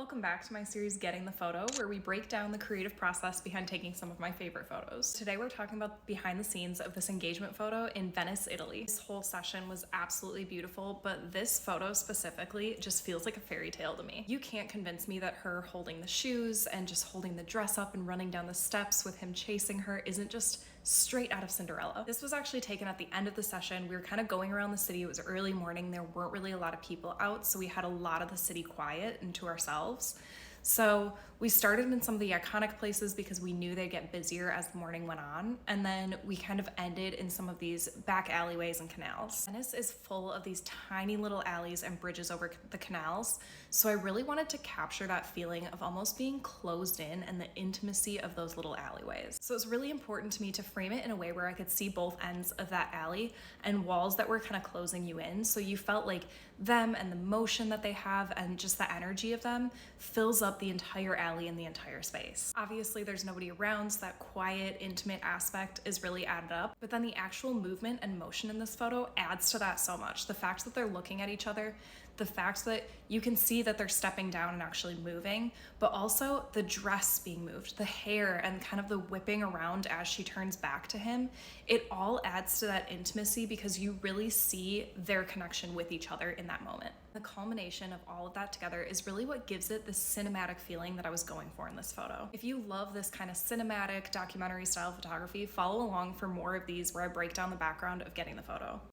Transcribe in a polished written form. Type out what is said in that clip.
Welcome back to my series Getting the Photo, where we break down the creative process behind taking some of my favorite photos. Today we're talking about behind the scenes of this engagement photo in Venice, Italy. This whole session was absolutely beautiful, but this photo specifically just feels like a fairy tale to me. You can't convince me that her holding the shoes and just holding the dress up and running down the steps with him chasing her isn't just straight out of Cinderella. This was actually taken at the end of the session. We were kind of going around the city. It was early morning. There weren't really a lot of people out, so we had a lot of the city quiet and to ourselves. So we started in some of the iconic places because we knew they'd get busier as the morning went on, and then we kind of ended in some of these back alleyways and canals. Venice is full of these tiny little alleys and bridges over the canals, so I really wanted to capture that feeling of almost being closed in and the intimacy of those little alleyways. So it's really important to me to frame it in a way where I could see both ends of that alley and walls that were kind of closing you in, so you felt like them and the motion that they have and just the energy of them fills up the entire alley and the entire space. Obviously there's nobody around, so that quiet, intimate aspect is really added up, but then the actual movement and motion in this photo adds to that so much. The fact that they're looking at each other, the fact that you can see that they're stepping down and actually moving, but also the dress being moved, the hair and kind of the whipping around as she turns back to him, it all adds to that intimacy because you really see their connection with each other in that moment. The culmination of all of that together is really what gives it the cinematic feeling that I was going for in this photo. If you love this kind of cinematic documentary style photography, follow along for more of these where I break down the background of getting the photo.